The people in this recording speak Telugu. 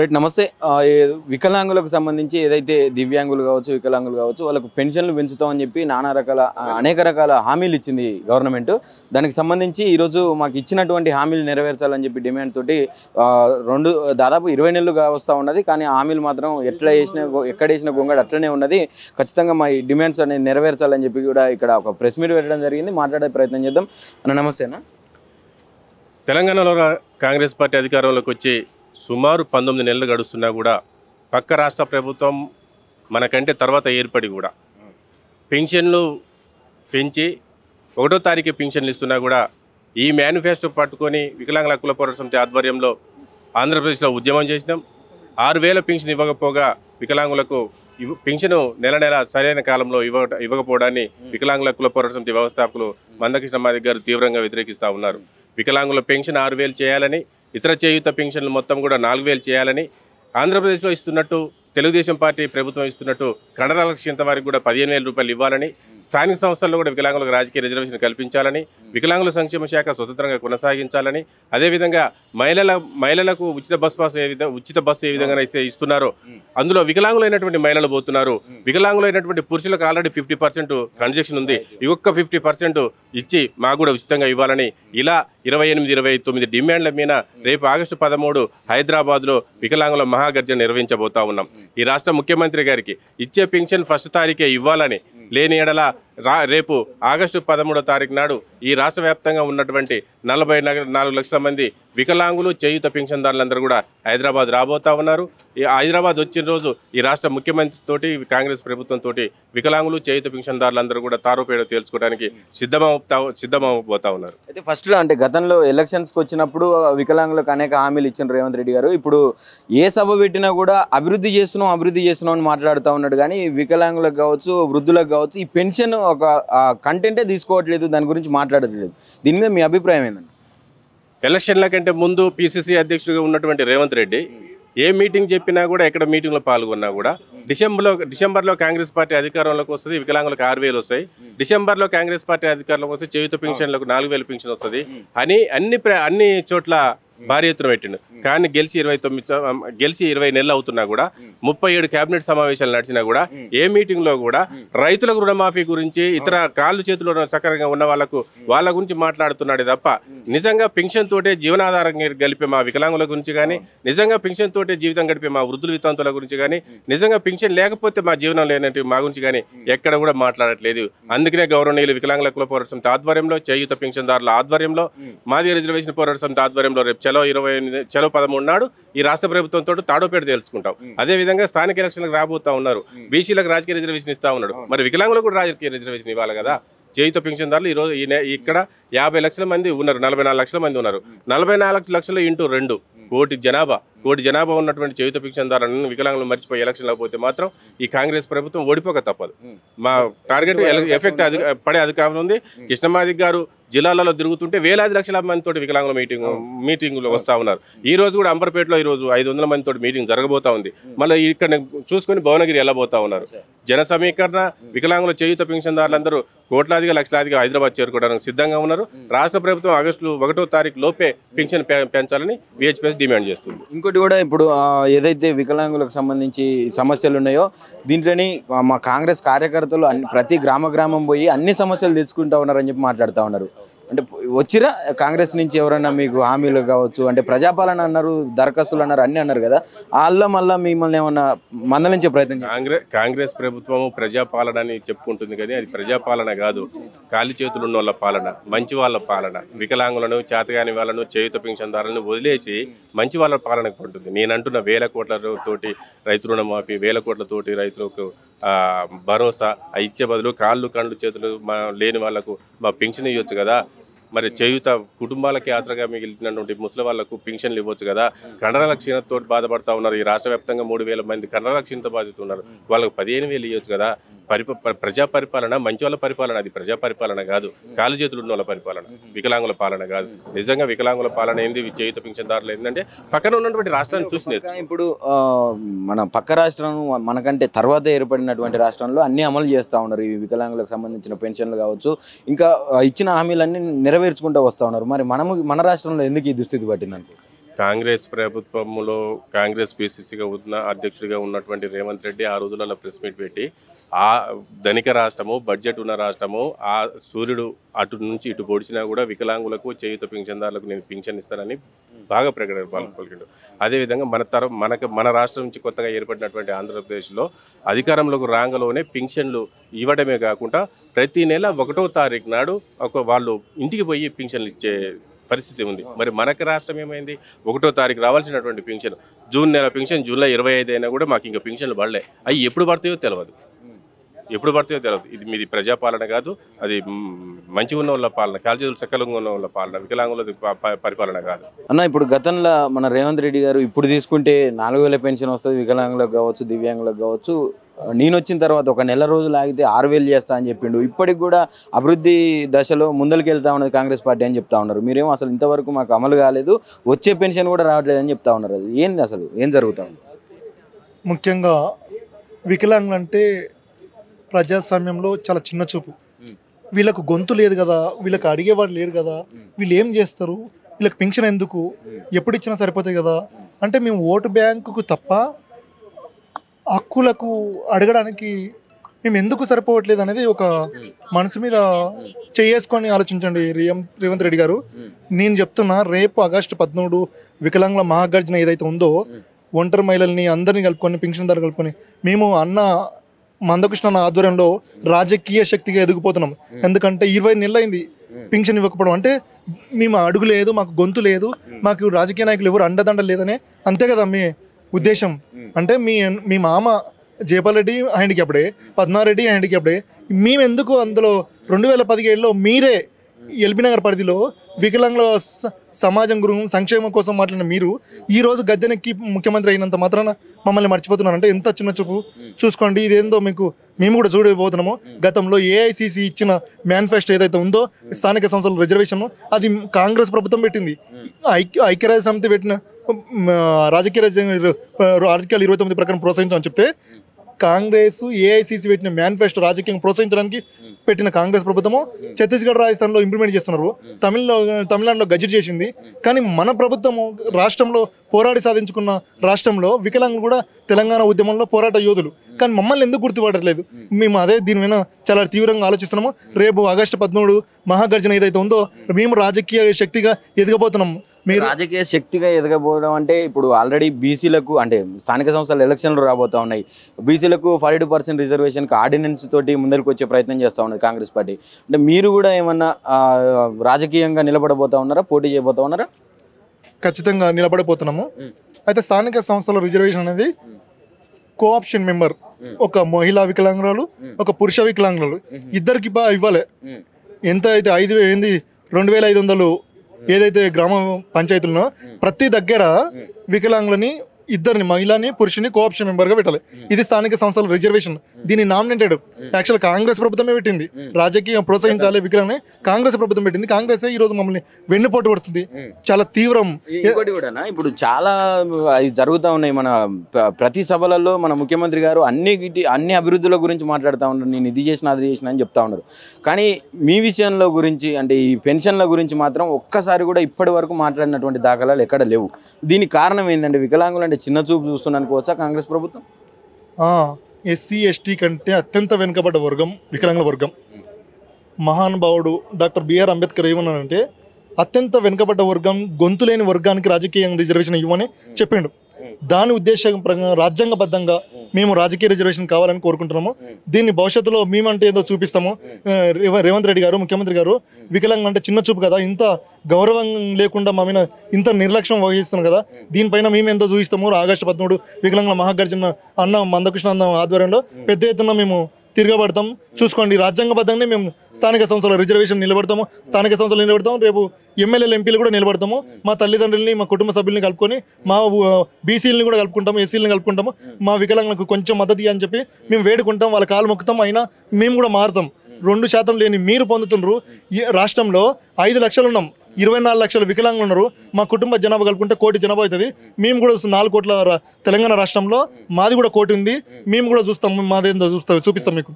రైట్ నమస్తే. వికలాంగులకు సంబంధించి ఏదైతే దివ్యాంగులు కావచ్చు, వికలాంగులు కావచ్చు, వాళ్ళకు పెన్షన్లు పెంచుతామని చెప్పి నానా రకాల అనేక రకాల హామీలు ఇచ్చింది గవర్నమెంట్. దానికి సంబంధించి ఈరోజు మాకు ఇచ్చినటువంటి హామీలు నెరవేర్చాలని చెప్పి డిమాండ్ తోటి దాదాపు 20 నెలలుగా వస్తూ ఉన్నది. కానీ హామీలు మాత్రం ఎక్కడ వేసిన గొంగడు అట్లనే ఉన్నది. ఖచ్చితంగా మా డిమాండ్స్ అనేది నెరవేర్చాలని చెప్పి కూడా ఇక్కడ ఒక ప్రెస్ మీట్ పెట్టడం జరిగింది. మాట్లాడే ప్రయత్నం చేద్దాం. నమస్తేనా. తెలంగాణలో కాంగ్రెస్ పార్టీ అధికారంలోకి వచ్చి సుమారు 19 నెలలు గడుస్తున్నా కూడా పక్క రాష్ట్ర ప్రభుత్వం మనకంటే తర్వాత ఏర్పడి కూడా పెన్షన్లు పెంచి 1వ తారీఖు పెన్షన్లు ఇస్తున్నా కూడా ఈ మేనిఫెస్టో పట్టుకొని వికలాంగుల హక్కుల పోరాట సమితి ఆధ్వర్యంలో ఆంధ్రప్రదేశ్లో ఉద్యమం చేసినాం. 6,000 పెన్షన్ ఇవ్వకపోగా వికలాంగులకు పెన్షన్ నెల సరైన కాలంలో ఇవ్వకపోవడాన్ని వికలాంగుల హక్కుల పోరాట సమితి వ్యవస్థాపకులు మందకృష్ణ మాదిగ గారు తీవ్రంగా వ్యతిరేకిస్తూ ఉన్నారు. వికలాంగుల పెన్షన్ 6,000 చేయాలని, ఇతర చేయూత పెన్షన్లు మొత్తం కూడా 4,000 చేయాలని, ఆంధ్రప్రదేశ్లో ఇస్తున్నట్టు తెలుగుదేశం పార్టీ ప్రభుత్వం ఇస్తున్నట్టు కండరాలక్షింత వారికి కూడా 15,000 రూపాయలు ఇవ్వాలని, స్థానిక సంస్థల్లో కూడా వికలాంగులకు రాజకీయ రిజర్వేషన్ కల్పించాలని, వికలాంగుల సంక్షేమ శాఖ స్వతంత్రంగా కొనసాగించాలని, అదేవిధంగా మహిళలకు ఉచిత బస్సు ఏ విధంగా ఇస్తున్నారో అందులో వికలాంగులైనటువంటి మహిళలు పోతున్నారు. వికలాంగులైనటువంటి పురుషులకు ఆల్రెడీ 50% కన్సెషన్ ఉంది. ఈ ఒక్క 50% ఇచ్చి మాకు కూడా ఉచితంగా ఇవ్వాలని ఇలా 28, 29 డిమాండ్ల మీద రేపు ఆగస్టు 13 హైదరాబాద్లో వికలాంగుల మహాగర్జన నిర్వహించబోతా ఉన్నాం. ఈ రాష్ట్ర ముఖ్యమంత్రి గారికి ఇచ్చే పెన్షన్ 1వ తారీఖే ఇవ్వాలని, లేని ఎడల రేపు ఆగస్టు 13వ తారీఖు నాడు ఈ రాష్ట్ర వ్యాప్తంగా ఉన్నటువంటి 44 లక్షల మంది వికలాంగులు చేయూత పెన్షన్దారులందరూ కూడా హైదరాబాద్ రాబోతా ఉన్నారు. ఈ హైదరాబాద్ వచ్చిన రోజు ఈ రాష్ట్ర ముఖ్యమంత్రి తోటి కాంగ్రెస్ ప్రభుత్వం తోటి వికలాంగులు చేయూత పెన్షన్దారులందరూ కూడా తారోపేడో తేల్చుకోవడానికి సిద్ధమవుతా ఉన్నారు. అయితే ఫస్ట్లో అంటే గతంలో ఎలక్షన్స్కి వచ్చినప్పుడు వికలాంగులకు అనేక హామీలు ఇచ్చిన రేవంత్ రెడ్డి గారు ఇప్పుడు ఏ సభ పెట్టినా కూడా అభివృద్ధి చేస్తున్నాం అని మాట్లాడుతూ ఉన్నాడు. కానీ వికలాంగులకు కావచ్చు, వృద్ధులకు కావచ్చు, ఈ పెన్షన్ ఒక కంటెంటే తీసుకోవట్లేదు, దాని గురించి మాట్లాడట్లేదు. దీని మీద మీ అభిప్రాయం ఏంటండి? ఎలక్షన్ల కంటే ముందు పిసిసి అధ్యక్షుడిగా ఉన్నటువంటి రేవంత్ రెడ్డి ఏ మీటింగ్ చెప్పినా కూడా, ఎక్కడ మీటింగ్లో పాల్గొన్నా కూడా డిసెంబర్లో కాంగ్రెస్ పార్టీ అధికారంలోకి వస్తుంది, వికలాంగులకు 6,000 వస్తాయి. డిసెంబర్లో కాంగ్రెస్ పార్టీ అధికారంలోకి వస్తే చేయూత పెన్షన్లకు 4,000 పెన్షన్ వస్తుంది అని అన్ని చోట్ల భారీ ఎత్తున పెట్టిండు. కానీ గెలిచి 20 నెలలు అవుతున్నా కూడా 37 కేబినెట్ సమావేశాలు నడిచినా కూడా ఏ మీటింగ్లో కూడా రైతులకు రుణమాఫీ గురించి, ఇతర కాళ్ళు చేతులు సక్రమంగా ఉన్న వాళ్ళ గురించి మాట్లాడుతున్నాడే తప్ప నిజంగా పెన్షన్ తోటే జీవనాధారం గడిపే మా వికలాంగుల గురించి కానీ, నిజంగా పెన్షన్ తోటే జీవితం గడిపే మా వృద్ధుల వితంతుల గురించి కానీ, నిజంగా పెన్షన్ లేకపోతే మా జీవనం లేనట్టు మా గురించి కానీ ఎక్కడ కూడా మాట్లాడట్లేదు. అందుకనే గౌరవనీయులు వికలాంగుల హక్కుల పోరాట సమితి ఆధ్వర్యంలో, చేయూత పెన్షన్దారుల ఆధ్వర్యంలో, మాదిగ రిజర్వేషన్ పోరాట సమితి ఆధ్వర్యంలో రేపు చలో 13 నాడు ఈ రాష్ట్ర ప్రభుత్వంతో తాడోపేట తెలుసుకుంటాం. అదేవిధంగా స్థానిక ఎలక్షన్లకు రాబోతా ఉన్నారు. బీసీలకు రాజకీయ రిజర్వేషన్ ఇస్తా ఉన్నాడు, మరి వికలాంగులకు కూడా రాజకీయ రిజర్వేషన్ ఇవ్వాలి కదా. చేయూత పెన్షన్దారులు ఈరోజు ఇక్కడ 50 లక్షల మంది ఉన్నారు, 44 లక్షల మంది ఉన్నారు. 44 లక్షలు ఇంటూ 2 కోటి జనాభా ఉన్నటువంటి చేయూత పెన్షన్దారులను వికలాంగులు మర్చిపోయి ఎలక్షన్లో పోతే మాత్రం ఈ కాంగ్రెస్ ప్రభుత్వం ఓడిపోక తప్పదు. మా టార్గెట్ ఎఫెక్ట్ పడే అధికారం ఉంది. కృష్ణమాదిగ గారు జిల్లాలలో తిరుగుతుంటే వేలాది లక్షల మందితో వికలాంగుల మీటింగ్లో వస్తూ ఉన్నారు. ఈ రోజు కూడా అంబర్పేటలో ఈరోజు 500 మందితో మీటింగ్ జరగబోతా ఉంది. మళ్ళీ ఇక్కడ చూసుకొని భువనగిరి వెళ్ళబోతా ఉన్నారు. జన సమీకరణ వికలాంగుల చేయూత పెన్షన్దారులందరూ కోట్లాదిగా లక్షలాదిగా హైదరాబాద్ చేరుకోవడానికి సిద్ధంగా ఉన్నారు. రాష్ట్ర ప్రభుత్వం ఆగస్టు 1వ తారీఖు లోపే పెన్షన్ పెంచాలని విహెచ్పిఎస్ డిమాండ్ చేస్తుంది. ఇంకోటి కూడా ఇప్పుడు ఏదైతే వికలాంగులకు సంబంధించి సమస్యలు ఉన్నాయో దీంట్లోని మా కాంగ్రెస్ కార్యకర్తలు ప్రతి గ్రామం పోయి అన్ని సమస్యలు తెచ్చుకుంటా ఉన్నారని చెప్పి మాట్లాడుతూ ఉన్నారు. అంటే వచ్చిరా కాంగ్రెస్ నుంచి ఎవరన్నా మీకు హామీలు కావచ్చు, అంటే ప్రజాపాలన అన్నారు, దరఖాస్తులు అన్నారు, అన్నీ అన్నారు కదా, మళ్ళీ మిమ్మల్ని ఏమన్నా మందలించే ప్రయత్నం? కాంగ్రెస్ ప్రభుత్వం ప్రజాపాలన అని చెప్పుకుంటుంది కానీ అది ప్రజాపాలన కాదు. ఖాళీ చేతులు ఉన్న వాళ్ళ పాలన, మంచి వాళ్ళ పాలన. వికలాంగులను, చేతగాని వాళ్ళను, చేయూత పెన్షన్దారులను వదిలేసి మంచి వాళ్ళ పాలనకు ఉంటుంది. నేను అంటున్న 1,000 కోట్లతోటి రైతు రుణమాఫీ, 1,000 కోట్లతోటి రైతులకు భరోసా ఇచ్చే బదులు కాళ్ళు చేతులు లేని వాళ్లకు మా పెన్షన్ ఇవ్వచ్చు కదా. మరి చేయూత కుటుంబాలకి ఆసరగా మిగిలినటువంటి ముసలి వాళ్లకు పెన్షన్లు ఇవ్వచ్చు కదా. కండరాల క్షీణతతో బాధపడతా ఉన్నారు. ఈ రాష్ట్ర వ్యాప్తంగా 3,000 మంది కండరాల క్షీణత బాధితులు ఉన్నారు. వాళ్ళకు 15,000 ఇవ్వచ్చు కదా. ప్రజా పరిపాలన, మంచి వాళ్ళ పరిపాలన, అది ప్రజా పరిపాలన కాదు. కాలు చేతులు ఉన్న వాళ్ళ పరిపాలన, వికలాంగుల పాలన కాదు. నిజంగా వికలాంగుల పాలన ఏంది, చేయూత పెన్షన్దారులు ఏంటంటే పక్కన ఉన్నటువంటి రాష్ట్రాన్ని చూసి ఇప్పుడు మన పక్క రాష్ట్రం మనకంటే తర్వాత ఏర్పడినటువంటి రాష్ట్రంలో అన్ని అమలు చేస్తూ ఉన్నారు. ఈ వికలాంగులకు సంబంధించిన పెన్షన్లు కావచ్చు, ఇంకా ఇచ్చిన హామీలన్నీ నెరవేర్చుకుంటూ వస్తూ ఉన్నారు. మరి మన రాష్ట్రంలో ఎందుకు ఈ దుస్థితి పట్టిందంటే కాంగ్రెస్ ప్రభుత్వంలో కాంగ్రెస్ పిసిసిగా అధ్యక్షుడిగా ఉన్నటువంటి రేవంత్ రెడ్డి ఆ రోజులలో ప్రెస్ మీట్ పెట్టి ఆ ధనిక రాష్ట్రము, బడ్జెట్ ఉన్న రాష్ట్రము, ఆ సూర్యుడు అటు నుంచి ఇటు పొడిచినా కూడా వికలాంగులకు, చేయుత పింఛన్దారులకు నేను పింఛన్ ఇస్తానని బాగా పలికిండు. అదేవిధంగా మన రాష్ట్రం నుంచి కొత్తగా ఏర్పడినటువంటి ఆంధ్రప్రదేశ్లో అధికారంలోకి రాంగలోనే పింఛన్లు ఇవ్వడమే కాకుండా ప్రతి నెల 1వ తారీఖు నాడు వాళ్ళు ఇంటికి పోయి పింఛన్లు ఇచ్చే పరిస్థితి ఉంది. మరి మనకి రాష్ట్రం ఏమైంది? 1వ తారీఖు రావాల్సినటువంటి పింఛన్, జూన్ నెల పింఛన్ జూలై 25 అయినా కూడా మాకు ఇంకా పింఛన్లు పడలే. అవి ఎప్పుడు పడతాయో తెలియదు. ఇది మీది ప్రజాపాలన కాదు, అది మంచిగా ఉన్న వాళ్ళ పాలన, కాల్చేతులు సకలంగా ఉన్న వాళ్ళ పాలన, వికలాంగుల పరిపాలన కాదు అన్న. ఇప్పుడు గతంలో మన రేవంత్ రెడ్డి గారు ఇప్పుడు తీసుకుంటే 4000 పెన్షన్ వస్తుంది వికలాంగులకు కావచ్చు, దివ్యాంగులకు కావచ్చు. నేను వచ్చిన తర్వాత ఒక నెల రోజులు ఆగితే 6000 చేస్తా అని చెప్పిండు. ఇప్పటికి కూడా అభివృద్ధి దశలో ముందరికి వెళ్తా ఉన్నది కాంగ్రెస్ పార్టీ అని చెప్తా ఉన్నారు. మీరేమో అసలు ఇంతవరకు మాకు అమలు కాలేదు, వచ్చే పెన్షన్ కూడా రావట్లేదు అని చెప్తా ఉన్నారు. అది ఏంది అసలు, ఏం జరుగుతా ఉంది? ముఖ్యంగా వికలాంగులు అంటే ప్రజాస్వామ్యంలో చాలా చిన్న చూపు. వీళ్ళకు గొంతు లేదు కదా, వీళ్ళకి అడిగేవాడు లేరు కదా, వీళ్ళు ఏం చేస్తారు, వీళ్ళకి పెన్షన్ ఎందుకు, ఎప్పుడు ఇచ్చినా సరిపోతాయి కదా అంటే మేము ఓటు బ్యాంకుకు తప్ప హక్కులకు అడగడానికి మేము ఎందుకు సరిపోవట్లేదు అనేది ఒక మనసు మీద చేసుకొని ఆలోచించండి రేవంత్ రెడ్డి గారు. నేను చెప్తున్నా, రేపు ఆగస్టు 13 వికలాంగుల మహాగర్జన ఏదైతే ఉందో, ఒంటరి మహిళల్ని అందరినీ కలుపుకొని, పెన్షన్దారు కలుపుకొని, మేము మందకృష్ణ ఆధ్వర్యంలో రాజకీయ శక్తిగా ఎదిగిపోతున్నాం. ఎందుకంటే 20 నెలలు అయింది పింఛన్ ఇవ్వకపోవడం. అంటే మేము అడుగు లేదు, మాకు గొంతు లేదు, మాకు రాజకీయ నాయకులు ఎవరు అండదండ లేదనే, అంతే కదా మీ ఉద్దేశం. అంటే మీ మామ జయపాల్ రెడ్డి హ్యాండిక్యాప్డే, పద్మారెడ్డి హ్యాండిక్యాప్డే, మేము ఎందుకు అందులో 2017లో మీరే ఎల్బీ నగర్ పరిధిలో వికలాంగుల సమాజం గురించి సంక్షేమం కోసం మాట్లాడిన మీరు ఈరోజు గద్దెనెక్కి ముఖ్యమంత్రి అయినంత మాత్రాన మమ్మల్ని మర్చిపోతున్నారంటే ఎంత చిన్న చూపు. చూసుకోండి, ఇదేందో మేము కూడా చూడబోతున్నాము. గతంలో ఏఐసిసి ఇచ్చిన మేనిఫెస్టో ఏదైతే ఉందో, స్థానిక సంస్థల రిజర్వేషన్, అది కాంగ్రెస్ ప్రభుత్వం పెట్టింది. ఐక్యరాజ్య సమితి పెట్టిన ఆర్టికల్ 29 ప్రకారం ప్రోత్సహించమని చెప్తే, కాంగ్రెస్ ఏఐసిసి పెట్టిన మేనిఫెస్టో రాజకీయం ప్రోత్సహించడానికి పెట్టిన కాంగ్రెస్ ప్రభుత్వము ఛత్తీస్గఢ్, రాజస్థాన్లో ఇంప్లిమెంట్ చేస్తున్నారు. తమిళనాడులో గజెట్ చేసింది. కానీ మన ప్రభుత్వము రాష్ట్రంలో పోరాడి సాధించుకున్న రాష్ట్రంలో వికలాంగులు కూడా తెలంగాణ ఉద్యమంలో పోరాట యోధులు. కానీ మమ్మల్ని ఎందుకు గుర్తుపడట్లేదు? మేము దీని మీద చాలా తీవ్రంగా ఆలోచిస్తున్నాము. రేపు ఆగస్టు 13 మహాగర్జన ఏదైతే ఉందో, మేము రాజకీయ శక్తిగా ఎదగబోతున్నాము. మీరు రాజకీయ శక్తిగా ఎదగబోవడం అంటే ఇప్పుడు ఆల్రెడీ బీసీలకు, అంటే స్థానిక సంస్థల ఎలక్షన్లు రాబోతూ ఉన్నాయి, బీసీలకు 42% రిజర్వేషన్కి ఆర్డినెన్స్ తోటి ముందరికి వచ్చే ప్రయత్నం చేస్తూ ఉన్నది కాంగ్రెస్ పార్టీ. అంటే మీరు కూడా ఏమన్నా రాజకీయంగా నిలబడబోతా ఉన్నారా, పోటీ చేయబోతా ఉన్నారా? ఖచ్చితంగా నిలబడిపోతున్నాము. అయితే స్థానిక సంస్థల రిజర్వేషన్ అనేది కోఆప్షన్ మెంబర్, ఒక మహిళా వికలాంగురాలు, ఒక పురుష వికలాంగురాలు, ఇద్దరికి ఇవ్వాలి. ఎంత అయితే 2500 ఏదైతే గ్రామ పంచాయతీలను ప్రతి దగ్గర వికలాంగులని ఇద్దరిని, మహిళని పురుషుని కోఆప్షన్ మెంబర్గా పెట్టాలి. ఇది స్థానిక సంస్థల రిజర్వేషన్. దీన్ని నామినేటెడ్ యాక్చువల్ కాంగ్రెస్ ప్రభుత్వమే పెట్టింది. రాజకీయం ప్రోత్సహించాలి వికలాంగులని కాంగ్రెస్ ప్రభుత్వం పెట్టింది. కాంగ్రెసే ఈరోజు మమ్మల్ని వెన్నుపోటు పడుతుంది. చాలా తీవ్రం. ఇంకోటి కూడా ఇప్పుడు చాలా జరుగుతూ ఉన్నాయి. మన ప్రతి సభలలో మన ముఖ్యమంత్రి గారు అన్ని అభివృద్ధుల గురించి మాట్లాడుతూ ఉన్నారు. నేను ఇది చేసిన అది చేసిన అని చెప్తా ఉన్నారు. కానీ మీ విషయంలో గురించి, అంటే ఈ పెన్షన్ల గురించి మాత్రం ఒక్కసారి కూడా ఇప్పటి వరకు మాట్లాడినటువంటి దాఖలాలు ఎక్కడ లేవు. దీనికి కారణం ఏంటంటే వికలాంగులు అంటే చిన్న చూపు చూస్తున్నాను అనుకోవచ్చా కాంగ్రెస్ ప్రభుత్వం? ఎస్సీ ఎస్టీ కంటే అత్యంత వెనుకబడ్డ వర్గం వికలాంగుల వర్గం. మహానుభావుడు డాక్టర్ బిఆర్ అంబేద్కర్ ఏమన్నారంటే, అత్యంత వెనుకబడ్డ వర్గం, గొంతు లేని వర్గానికి రాజకీయ రిజర్వేషన్ ఇవ్వమని చెప్పిండు. దాని ఉద్దేశం ప్రకారం రాజ్యాంగబద్ధంగా మేము రాజకీయ రిజర్వేషన్ కావాలని కోరుకుంటున్నాము. దీన్ని భవిష్యత్తులో మేమంటే ఏదో చూపిస్తాము. రేవంత్ రెడ్డి గారు, ముఖ్యమంత్రి గారు, వికలాంగులు అంటే చిన్న చూపు కదా, ఇంత గౌరవం లేకుండా మా మీద ఇంత నిర్లక్ష్యం వహిస్తున్నాం కదా, దీనిపైన మేము ఎంతో చూపిస్తాము. ఆగస్టు 13 వికలాంగుల మహాగర్జన మందకృష్ణ ఆధ్వర్యంలో పెద్ద ఎత్తున మేము తిరగబడతాం. చూసుకోండి, రాజ్యాంగబద్ధంగానే మేము స్థానిక సంస్థల రిజర్వేషన్ నిలబడతాము. స్థానిక సంస్థలు నిలబడతాము. రేపు ఎమ్మెల్యేలు, ఎంపీలు కూడా నిలబడతాము. మా తల్లిదండ్రులని, మా కుటుంబ సభ్యుల్ని కలుపుకొని, మా బీసీలని కూడా కలుపుకుంటాము, ఎస్సీలని కలుపుకుంటాము. మా వికలాంగులకు కొంచెం మద్దతు అని చెప్పి మేము వేడుకుంటాం, వాళ్ళ కాలు మొక్కుతాం. అయినా మేము కూడా మారుతాం. 2% లేని మీరు పొందుతున్నారు. ఈ రాష్ట్రంలో 5 లక్షలు ఉన్నాం, 24 లక్షల వికలాంగులు ఉన్నారు. మా కుటుంబ జనాభా కలుపుకుంటే 1 కోటి జనాభా అవుతుంది. మేము కూడా 4 కోట్ల తెలంగాణ రాష్ట్రంలో మాది కూడా 1 కోటి ఉంది. మేము కూడా చూస్తాం, మాదేందో చూపిస్తాం మీకు.